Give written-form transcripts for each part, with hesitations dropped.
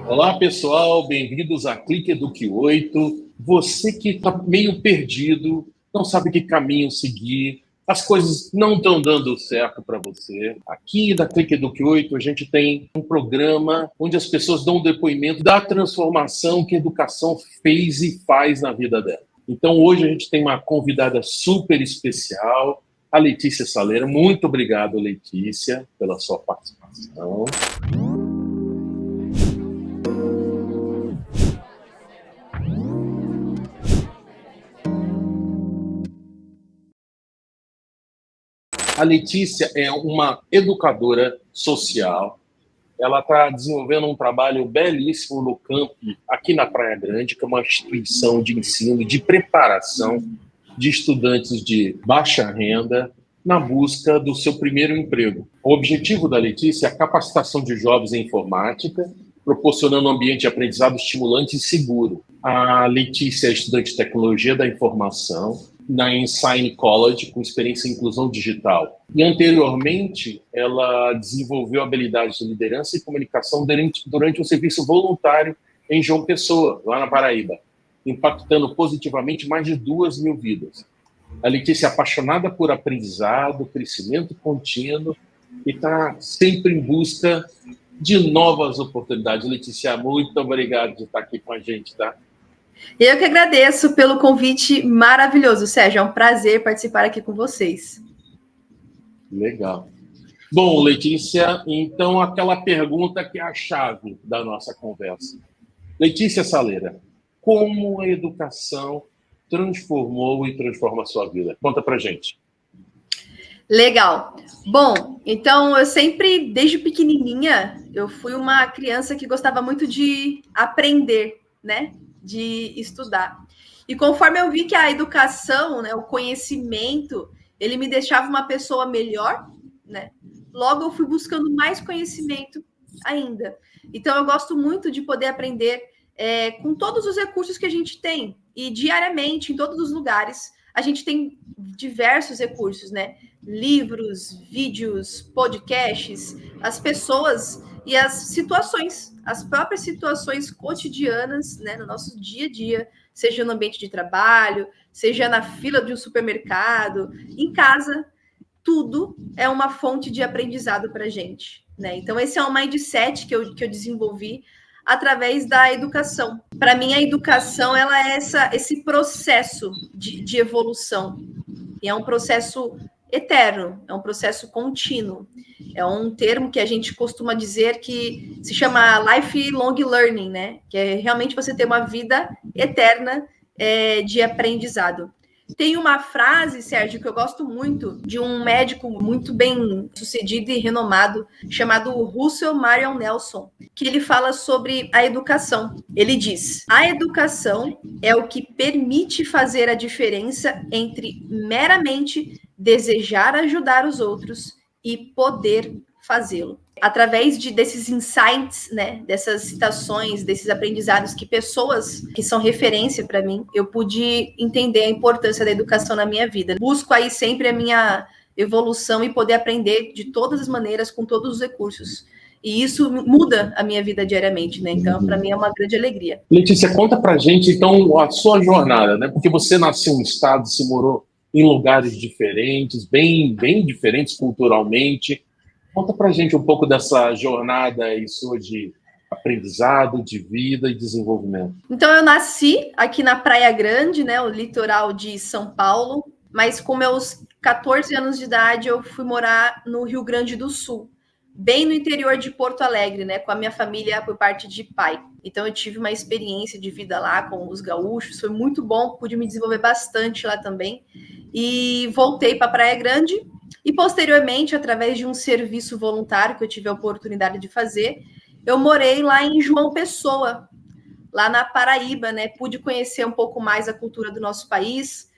Olá, pessoal, bem-vindos a Clique Eduque 8. Você que está meio perdido, não sabe que caminho seguir, as coisas não estão dando certo para você. Aqui da Clique Eduque 8, a gente tem um programa onde as pessoas dão um depoimento da transformação que a educação fez e faz na vida dela. Então, hoje a gente tem uma convidada super especial, a Letícia Saleira. Muito obrigado, Letícia, pela sua participação. A Letícia é uma educadora social. Ela está desenvolvendo um trabalho belíssimo no campo, aqui na Praia Grande, que é uma instituição de ensino, de preparação de estudantes de baixa renda na busca do seu primeiro emprego. O objetivo da Letícia é a capacitação de jovens em informática, proporcionando um ambiente de aprendizado estimulante e seguro. A Letícia é estudante de tecnologia da informação na Ensign College, com experiência em inclusão digital. E, anteriormente, ela desenvolveu habilidades de liderança e comunicação durante um serviço voluntário em João Pessoa, lá na Paraíba, impactando positivamente mais de 2.000 vidas. A Letícia é apaixonada por aprendizado, crescimento contínuo e está sempre em busca de novas oportunidades. Letícia, muito obrigado de estar aqui com a gente, tá? Eu que agradeço pelo convite maravilhoso, Sérgio. É um prazer participar aqui com vocês. Legal. Bom, Letícia, então aquela pergunta que é a chave da nossa conversa. Letícia Saleira, como a educação transformou e transforma a sua vida? Conta pra gente. Legal. Bom, então eu sempre, desde pequenininha, eu fui uma criança que gostava muito de aprender, né? De estudar. E conforme eu vi que a educação, né, o conhecimento, ele me deixava uma pessoa melhor, né? Logo eu fui buscando mais conhecimento ainda. Então eu gosto muito de poder aprender com todos os recursos que a gente tem. E diariamente, em todos os lugares, a gente tem diversos recursos, né? Livros, vídeos, podcasts, as pessoas e as situações, as próprias situações cotidianas, né, no nosso dia a dia, seja no ambiente de trabalho, seja na fila de um supermercado, em casa, tudo é uma fonte de aprendizado para a gente, né? Então, esse é um mindset que eu desenvolvi através da educação. Para mim, a educação ela é esse processo de evolução. E é um processo eterno, é um processo contínuo. É um termo que a gente costuma dizer que se chama lifelong learning, né? Que é realmente você ter uma vida eterna de aprendizado. Tem uma frase, Sérgio, que eu gosto muito, de um médico muito bem sucedido e renomado, chamado Russell Marion Nelson, que ele fala sobre a educação. Ele diz: a educação é o que permite fazer a diferença entre meramente desejar ajudar os outros e poder fazê-lo. Através desses insights, né, dessas citações, desses aprendizados que pessoas que são referência para mim, eu pude entender a importância da educação na minha vida. Busco aí sempre a minha evolução e poder aprender de todas as maneiras, com todos os recursos. E isso muda a minha vida diariamente, né? Então, para mim é uma grande alegria. Letícia, conta pra gente, então, a sua jornada, né? Porque você nasceu em um estado, se morou em lugares diferentes, bem diferentes culturalmente. Conta pra gente um pouco dessa jornada aí sua de aprendizado, de vida e desenvolvimento. Então, eu nasci aqui na Praia Grande, né, o litoral de São Paulo, mas com meus 14 anos de idade eu fui morar no Rio Grande do Sul, bem no interior de Porto Alegre, né, com a minha família por parte de pai. Então, eu tive uma experiência de vida lá com os gaúchos, foi muito bom, pude me desenvolver bastante lá também. E voltei para Praia Grande e, posteriormente, através de um serviço voluntário que eu tive a oportunidade de fazer, eu morei lá em João Pessoa, lá na Paraíba, né? Pude conhecer um pouco mais a cultura do nosso país,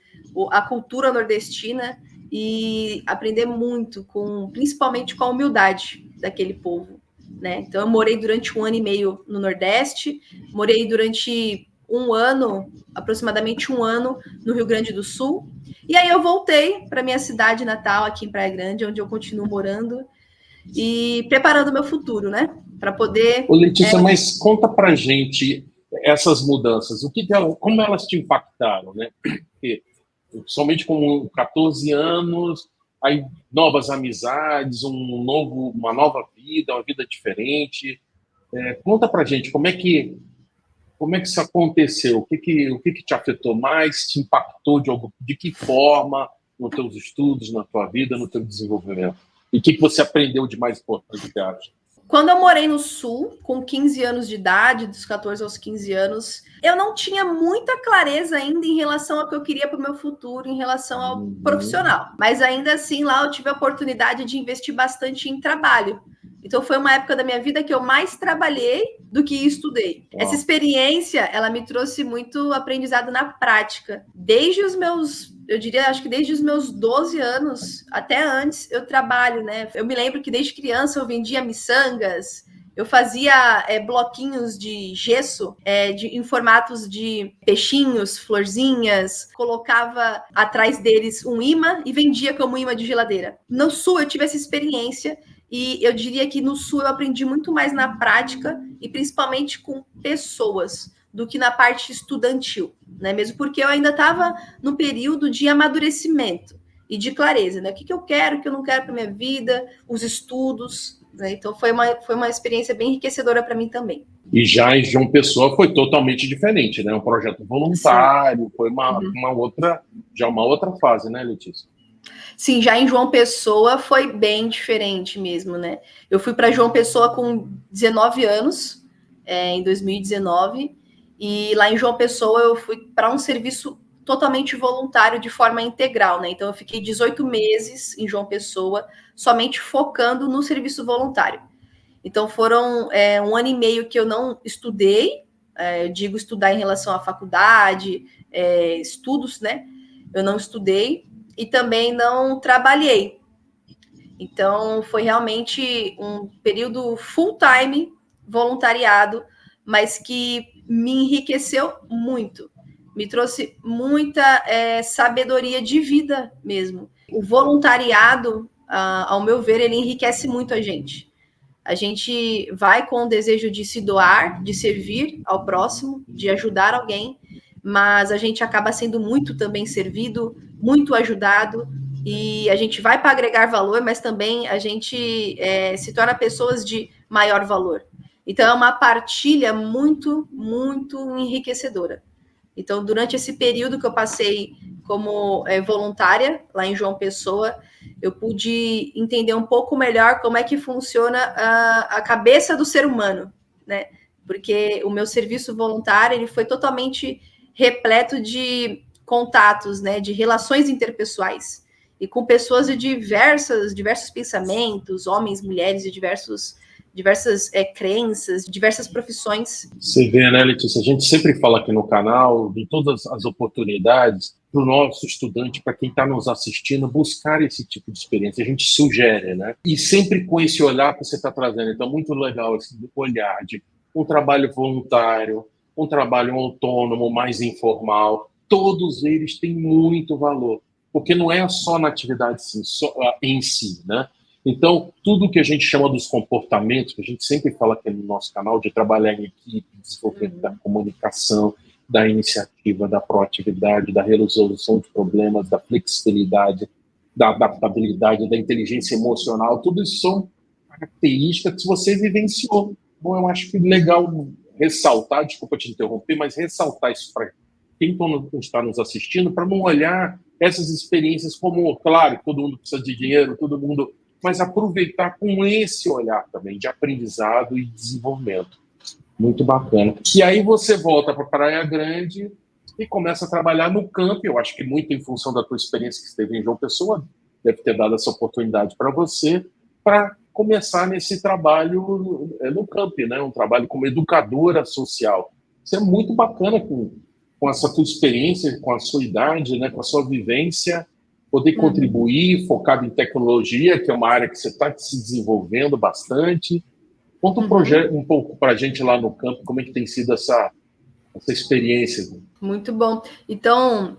a cultura nordestina e aprender muito, principalmente com a humildade daquele povo, né? Então, eu morei durante 1 ano e meio no Nordeste, morei durante aproximadamente um ano, no Rio Grande do Sul, e aí eu voltei para minha cidade natal, aqui em Praia Grande, onde eu continuo morando e preparando o meu futuro, né? para poder... Ô, Letícia, mas conta pra gente essas mudanças, como elas te impactaram, né? Porque, somente com 14 anos, aí novas amizades, uma nova vida, uma vida diferente. Conta pra gente como é que isso aconteceu, o que te afetou mais, te impactou de que forma nos teus estudos, na tua vida, no teu desenvolvimento? E o que você aprendeu de mais importante, que acha? Quando eu morei no Sul, com 15 anos de idade, dos 14 aos 15 anos, eu não tinha muita clareza ainda em relação ao que eu queria para o meu futuro, em relação ao profissional. Mas ainda assim, lá eu tive a oportunidade de investir bastante em trabalho. Então foi uma época da minha vida que eu mais trabalhei do que estudei. Uau. Essa experiência, ela me trouxe muito aprendizado na prática. Desde os meus, eu diria, acho que desde os meus 12 anos, até antes, eu trabalho, né? Eu me lembro que desde criança eu vendia miçangas, eu fazia bloquinhos de gesso em formatos de peixinhos, florzinhas, colocava atrás deles um imã e vendia como imã de geladeira. No Sul eu tive essa experiência e eu diria que no Sul eu aprendi muito mais na prática e principalmente com pessoas do que na parte estudantil, né? Mesmo porque eu ainda estava no período de amadurecimento e de clareza, né? O que eu quero, o que eu não quero para minha vida, os estudos, né? Então foi uma experiência bem enriquecedora para mim também. E já em João Pessoa foi totalmente diferente, né? Um projeto voluntário, sim. Foi uma outra fase, né, Letícia? Sim, já em João Pessoa foi bem diferente mesmo, né? Eu fui para João Pessoa com 19 anos, em 2019, e lá em João Pessoa eu fui para um serviço totalmente voluntário de forma integral, né? Então eu fiquei 18 meses em João Pessoa, somente focando no serviço voluntário. Então foram 1 ano e meio que eu não estudei, eu digo estudar em relação à faculdade, estudos, né? Eu não estudei e também não trabalhei. Então foi realmente um período full time voluntariado, mas que me enriqueceu muito. Me trouxe muita sabedoria de vida mesmo. O voluntariado, ao meu ver, ele enriquece muito a gente. A gente vai com o desejo de se doar, de servir ao próximo, de ajudar alguém, mas a gente acaba sendo muito também servido, muito ajudado, e a gente vai para agregar valor, mas também a gente se torna pessoas de maior valor. Então é uma partilha muito, muito enriquecedora. Então, durante esse período que eu passei como voluntária lá em João Pessoa, eu pude entender um pouco melhor como é que funciona a cabeça do ser humano, né? Porque o meu serviço voluntário ele foi totalmente repleto de contatos, né? De relações interpessoais e com pessoas de diversos pensamentos, homens, mulheres, de diversas crenças, diversas profissões. Você vê, né, Letícia? A gente sempre fala aqui no canal de todas as oportunidades para o nosso estudante, para quem está nos assistindo, buscar esse tipo de experiência. A gente sugere, né? E sempre com esse olhar que você está trazendo. Então, muito legal esse olhar de um trabalho voluntário, um trabalho autônomo, mais informal. Todos eles têm muito valor, porque não é só na atividade em si, né? Então, tudo que a gente chama dos comportamentos, que a gente sempre fala aqui no nosso canal, de trabalhar em equipe, desenvolvimento da comunicação, da iniciativa, da proatividade, da resolução de problemas, da flexibilidade, da adaptabilidade, da inteligência emocional, tudo isso são características que você vivenciou. Bom, eu acho que é legal ressaltar, desculpa te interromper, mas ressaltar isso para quem está nos assistindo, para não olhar essas experiências como, claro, todo mundo precisa de dinheiro, todo mundo... mas aproveitar com esse olhar também de aprendizado e desenvolvimento. Muito bacana. E aí você volta para Praia Grande e começa a trabalhar no campo. Eu acho que muito em função da tua experiência que esteve em João Pessoa, deve ter dado essa oportunidade para você, para começar nesse trabalho no campo, né? Um trabalho como educadora social. Isso é muito bacana com essa tua experiência, com a sua idade, né? Com a sua vivência, poder contribuir, focado em tecnologia, que é uma área que você está se desenvolvendo bastante. Conta um pouco para a gente lá no campo, como é que tem sido essa experiência. Muito bom. Então,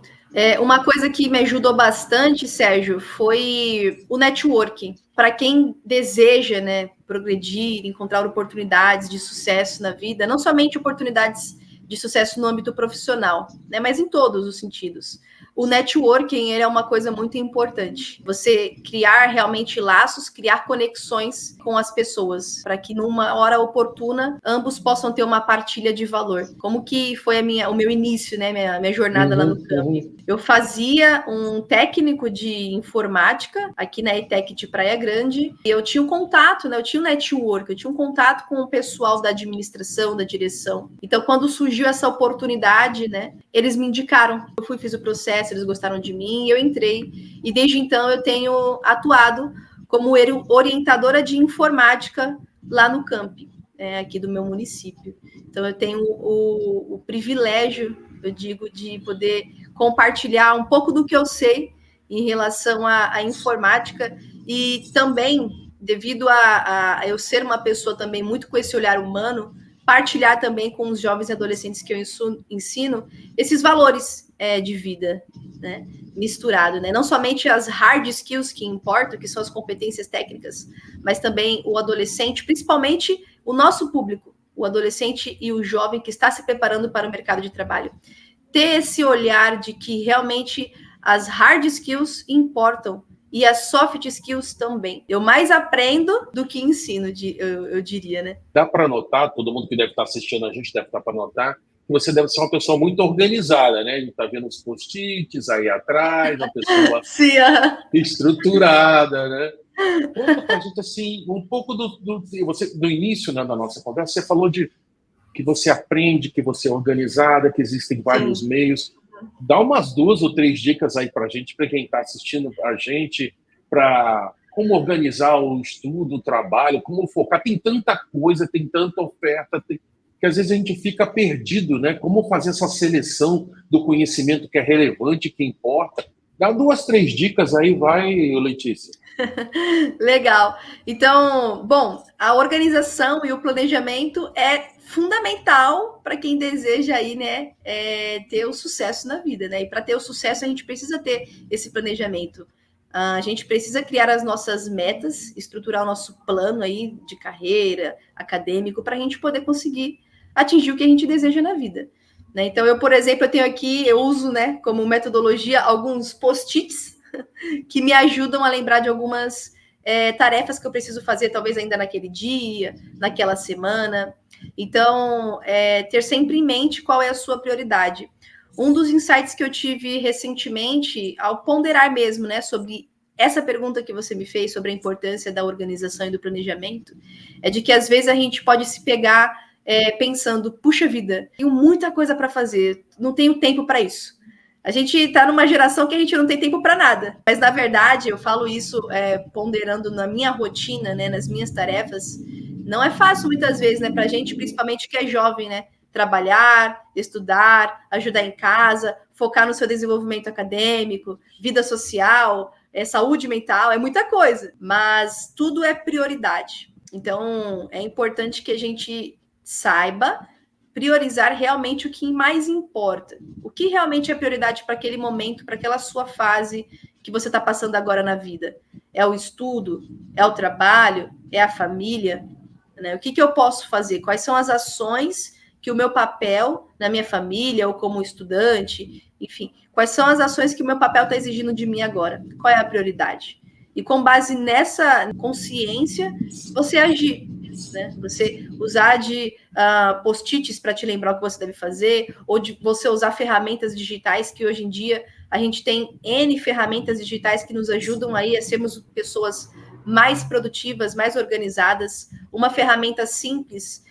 Uma coisa que me ajudou bastante, Sérgio, foi o networking. Para quem deseja, né, progredir, encontrar oportunidades de sucesso na vida, não somente oportunidades de sucesso no âmbito profissional, né, mas em todos os sentidos. O networking ele é uma coisa muito importante. Você criar realmente laços, criar conexões com as pessoas, para que numa hora oportuna ambos possam ter uma partilha de valor. Como que foi o meu início, né, minha jornada lá no camp? Eu fazia um técnico de informática aqui na ETEC de Praia Grande. E eu tinha um contato, né? Eu tinha um network, eu tinha um contato com o pessoal da administração, da direção. Então, quando surgiu essa oportunidade, né? Eles me indicaram. Eu fiz o processo, eles gostaram de mim, eu entrei. E desde então eu tenho atuado como orientadora de informática lá no camp, aqui do meu município. Então, eu tenho o privilégio, eu digo, de poder compartilhar um pouco do que eu sei em relação à informática e também, devido a eu ser uma pessoa também muito com esse olhar humano, partilhar também com os jovens e adolescentes que eu ensino esses valores de vida, né? Misturado, né? Não somente as hard skills que importam, que são as competências técnicas, mas também o adolescente, principalmente o nosso público, o adolescente e o jovem que está se preparando para o mercado de trabalho. Ter esse olhar de que realmente as hard skills importam e as soft skills também. Eu mais aprendo do que ensino, eu diria, né? Dá para notar, todo mundo que deve estar assistindo a gente deve estar para notar, que você deve ser uma pessoa muito organizada, né? A gente está vendo os post-its aí atrás, uma pessoa Sim, estruturada, né? Conta para a gente assim, um pouco do início, né, da nossa conversa. Você falou de que você aprende, que você é organizada, que existem vários meios. Dá umas 2 ou 3 dicas aí para quem está assistindo a gente, para como organizar o estudo, o trabalho, como focar. Tem tanta coisa, tem tanta oferta, que às vezes a gente fica perdido, né? Como fazer essa seleção do conhecimento que é relevante, que importa. Dá 2, 3 dicas aí, vai, Letícia. Legal. Então, bom, a organização e o planejamento é fundamental para quem deseja aí, né, ter o sucesso na vida, né? E para ter o sucesso a gente precisa ter esse planejamento. A gente precisa criar as nossas metas, estruturar o nosso plano aí de carreira, acadêmico, para a gente poder conseguir atingir o que a gente deseja na vida. Né? Então, eu, por exemplo, eu uso, né, como metodologia alguns post-its que me ajudam a lembrar de algumas tarefas que eu preciso fazer, talvez ainda naquele dia, naquela semana. Então, ter sempre em mente qual é a sua prioridade. Um dos insights que eu tive recentemente, ao ponderar mesmo, né, sobre essa pergunta que você me fez sobre a importância da organização e do planejamento, é de que às vezes a gente pode se pegar pensando, puxa vida, tenho muita coisa para fazer, não tenho tempo para isso. A gente está numa geração que a gente não tem tempo para nada. Mas, na verdade, eu falo isso ponderando na minha rotina, né, nas minhas tarefas. Não é fácil, muitas vezes, né, para a gente, principalmente que é jovem, né? Trabalhar, estudar, ajudar em casa, focar no seu desenvolvimento acadêmico, vida social, saúde mental, é muita coisa. Mas tudo é prioridade. Então, é importante que a gente saiba priorizar realmente o que mais importa. O que realmente é prioridade para aquele momento, para aquela sua fase que você está passando agora na vida? É o estudo? É o trabalho? É a família? Né? O que eu posso fazer? Quais são as ações que o meu papel na minha família ou como estudante, enfim, quais são as ações que o meu papel está exigindo de mim agora? Qual é a prioridade? E com base nessa consciência, você agir. Né? Você usar de post-its para te lembrar o que você deve fazer, ou de você usar ferramentas digitais, que hoje em dia a gente tem N ferramentas digitais que nos ajudam aí a sermos pessoas mais produtivas, mais organizadas. Uma ferramenta simples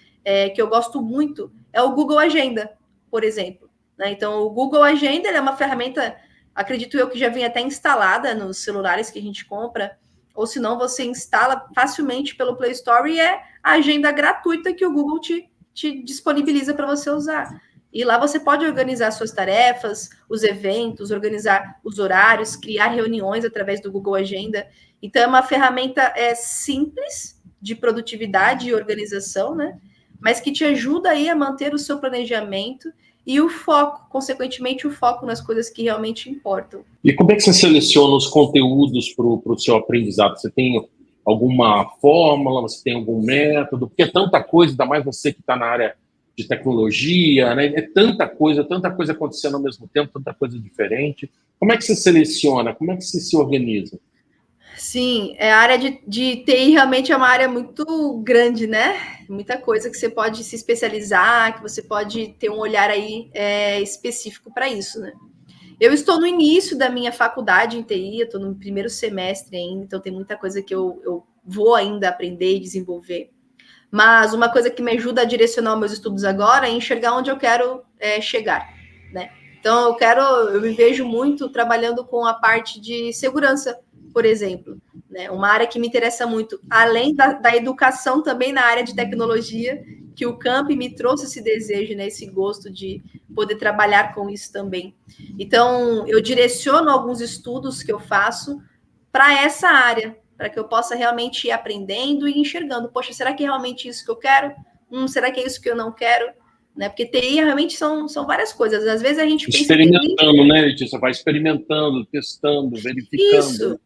que eu gosto muito é o Google Agenda, por exemplo. Né? Então, o Google Agenda é uma ferramenta, acredito eu, que já vem até instalada nos celulares que a gente compra, ou se não, você instala facilmente pelo Play Store e é a agenda gratuita que o Google te disponibiliza para você usar. E lá você pode organizar suas tarefas, os eventos, organizar os horários, criar reuniões através do Google Agenda. Então, é uma ferramenta simples de produtividade e organização, né? Mas que te ajuda aí a manter o seu planejamento e o foco, consequentemente, o foco nas coisas que realmente importam. E como é que você seleciona os conteúdos para o seu aprendizado? Você tem alguma fórmula, você tem algum método? Porque é tanta coisa, ainda mais você que está na área de tecnologia, né? É tanta coisa acontecendo ao mesmo tempo, tanta coisa diferente. Como é que você seleciona? Como é que você se organiza? Sim, a área de TI realmente é uma área muito grande, né? Muita coisa que você pode se especializar, que você pode ter um olhar aí específico para isso, né? Eu estou no início da minha faculdade em TI, eu estou no primeiro semestre ainda, então tem muita coisa que eu vou ainda aprender e desenvolver. Mas uma coisa que me ajuda a direcionar os meus estudos agora é enxergar onde eu quero chegar, né? Então eu me vejo muito trabalhando com a parte de segurança, por exemplo, né? Uma área que me interessa muito, além da educação também na área de tecnologia, que o camp me trouxe esse desejo, né? Esse gosto de poder trabalhar com isso também. Então eu direciono alguns estudos que eu faço para essa área, para que eu possa realmente ir aprendendo e enxergando. Poxa, será que é realmente isso que eu quero? Será que é isso que eu não quero? Né? Porque TI realmente são várias coisas. Às vezes a gente pensa em TI... Experimentando, né, Letícia? Vai experimentando, testando, verificando. Isso,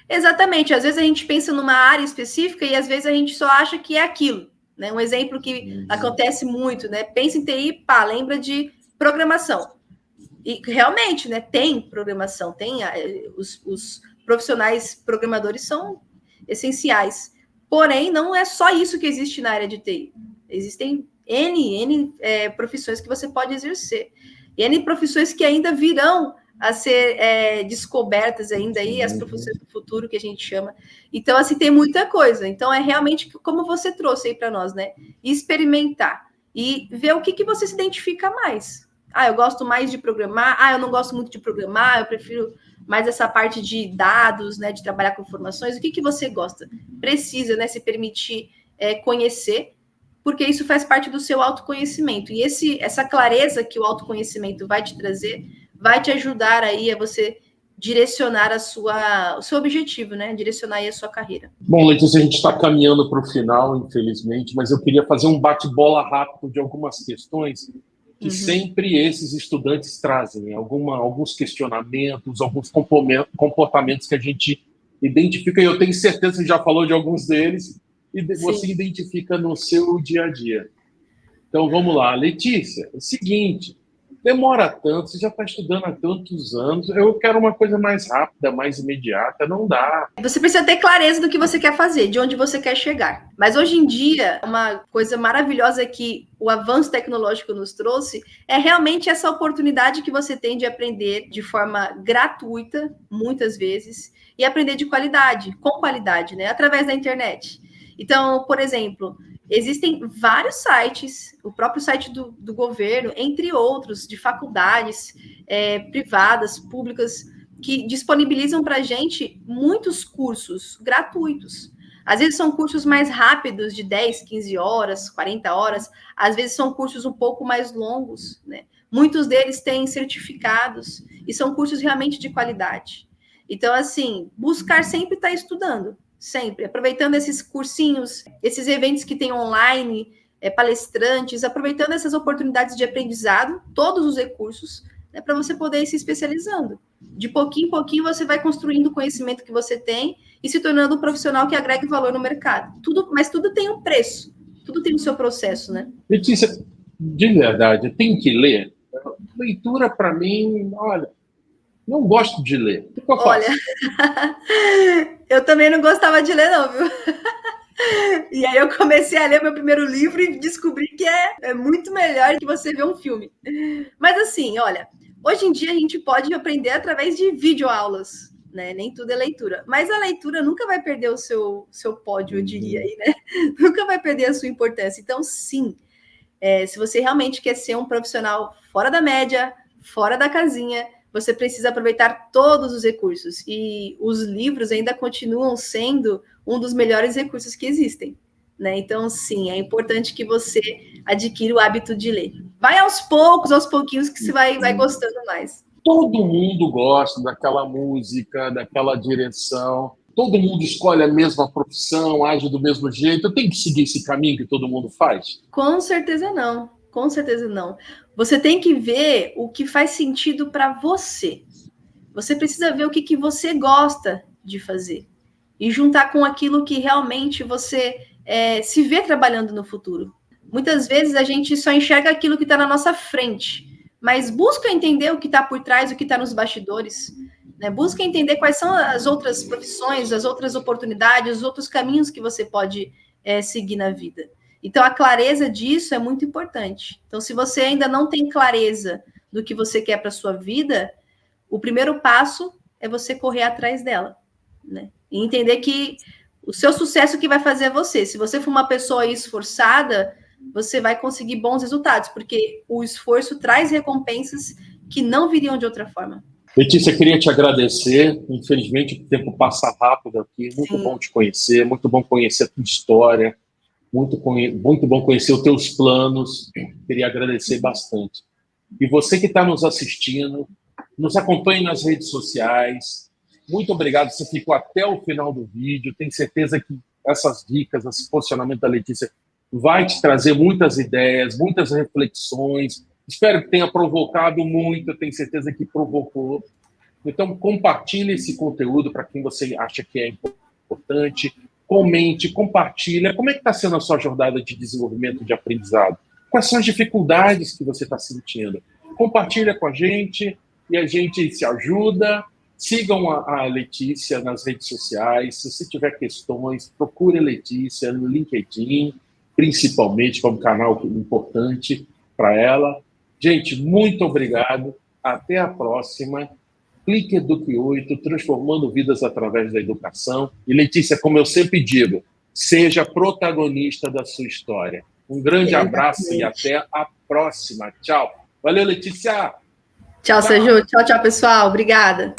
exatamente. Às vezes a gente pensa numa área específica e às vezes a gente só acha que é aquilo. Né? Um exemplo que acontece muito, né? Pensa em TI, pá, lembra de programação. E realmente, né, tem programação, tem os profissionais programadores são essenciais. Porém, não é só isso que existe na área de TI. Existem N profissões que você pode exercer. E N profissões que ainda virão a ser descobertas ainda aí, as profissões do futuro que a gente chama. Então, assim, tem muita coisa. Então, é realmente como você trouxe aí para nós, né? Experimentar e ver o que você se identifica mais. Ah, eu gosto mais de programar. Ah, eu não gosto muito de programar. Eu prefiro mais essa parte de dados, né? De trabalhar com informações. O que você gosta? Precisa, né? Se permitir conhecer, porque isso faz parte do seu autoconhecimento. E essa clareza que o autoconhecimento vai te trazer, vai te ajudar aí a você direcionar o seu objetivo, né? Direcionar aí a sua carreira. Bom, Letícia, a gente está caminhando para o final, infelizmente, mas eu queria fazer um bate-bola rápido de algumas questões que sempre esses estudantes trazem, alguns questionamentos, alguns comportamentos que a gente identifica, e eu tenho certeza que já falou de alguns deles, e você identifica no seu dia a dia. Então, vamos lá. Letícia, é o seguinte, demora tanto, você já está estudando há tantos anos, eu quero uma coisa mais rápida, mais imediata, não dá. Você precisa ter clareza do que você quer fazer, de onde você quer chegar. Mas hoje em dia, uma coisa maravilhosa que o avanço tecnológico nos trouxe é realmente essa oportunidade que você tem de aprender de forma gratuita, muitas vezes, e aprender de qualidade, com qualidade, né? Através da internet. Então, por exemplo, existem vários sites, o próprio site do governo, entre outros, de faculdades privadas, públicas, que disponibilizam para a gente muitos cursos gratuitos. Às vezes são cursos mais rápidos, de 10, 15 horas, 40 horas. Às vezes são cursos um pouco mais longos, né? Muitos deles têm certificados e são cursos realmente de qualidade. Então, assim, buscar sempre estar estudando. Sempre, aproveitando esses cursinhos, esses eventos que tem online, palestrantes, aproveitando essas oportunidades de aprendizado, todos os recursos, né, para você poder ir se especializando. De pouquinho em pouquinho você vai construindo o conhecimento que você tem e se tornando um profissional que agregue valor no mercado. Mas tudo tem um preço, tudo tem o seu processo, né? Letícia, de verdade, tem que ler? Leitura, para mim, olha, não gosto de ler. O que eu faço? Olha, eu também não gostava de ler, não, viu? E aí eu comecei a ler meu primeiro livro e descobri que é muito melhor que você ver um filme. Mas assim, olha, hoje em dia a gente pode aprender através de videoaulas, né? Nem tudo é leitura. Mas a leitura nunca vai perder o seu pódio, eu diria aí, né? Nunca vai perder a sua importância. Então, sim, se você realmente quer ser um profissional fora da média, fora da casinha, você precisa aproveitar todos os recursos. E os livros ainda continuam sendo um dos melhores recursos que existem, né? Então, sim, é importante que você adquira o hábito de ler. Vai aos pouquinhos, que você vai gostando mais. Todo mundo gosta daquela música, daquela direção. Todo mundo escolhe a mesma profissão, age do mesmo jeito. Eu tenho que seguir esse caminho que todo mundo faz? Com certeza não. Com certeza não. Você tem que ver o que faz sentido para você. Você precisa ver o que você gosta de fazer e juntar com aquilo que realmente você se vê trabalhando no futuro. Muitas vezes a gente só enxerga aquilo que está na nossa frente, mas busca entender o que está por trás, o que está nos bastidores, né? Busca entender quais são as outras profissões, as outras oportunidades, os outros caminhos que você pode seguir na vida. Então, a clareza disso é muito importante. Então, se você ainda não tem clareza do que você quer para a sua vida, o primeiro passo é você correr atrás dela, né? E entender que o seu sucesso que vai fazer é você. Se você for uma pessoa esforçada, você vai conseguir bons resultados, porque o esforço traz recompensas que não viriam de outra forma. Letícia, queria te agradecer. Infelizmente, o tempo passa rápido aqui. Muito bom te conhecer, muito bom conhecer a tua história, muito bom conhecer os teus planos. Queria agradecer bastante. E você que está nos assistindo, nos acompanhe nas redes sociais. Muito obrigado, você ficou até o final do vídeo. Tenho certeza que essas dicas, esse posicionamento da Letícia vai te trazer muitas ideias, muitas reflexões. Espero que tenha provocado muito, eu tenho certeza que provocou. Então, compartilhe esse conteúdo para quem você acha que é importante. Comente, compartilha. Como é que está sendo a sua jornada de desenvolvimento, de aprendizado? Quais são as dificuldades que você está sentindo? Compartilha com a gente e a gente se ajuda. Sigam a Letícia nas redes sociais. Se você tiver questões, procure a Letícia no LinkedIn, principalmente, como canal importante para ela. Gente, muito obrigado. Até a próxima. Clique Eduque 8, transformando vidas através da educação. E, Letícia, como eu sempre digo, seja protagonista da sua história. Um grande abraço e até a próxima. Tchau. Valeu, Letícia. Tchau, Sérgio. Tchau, pessoal. Obrigada.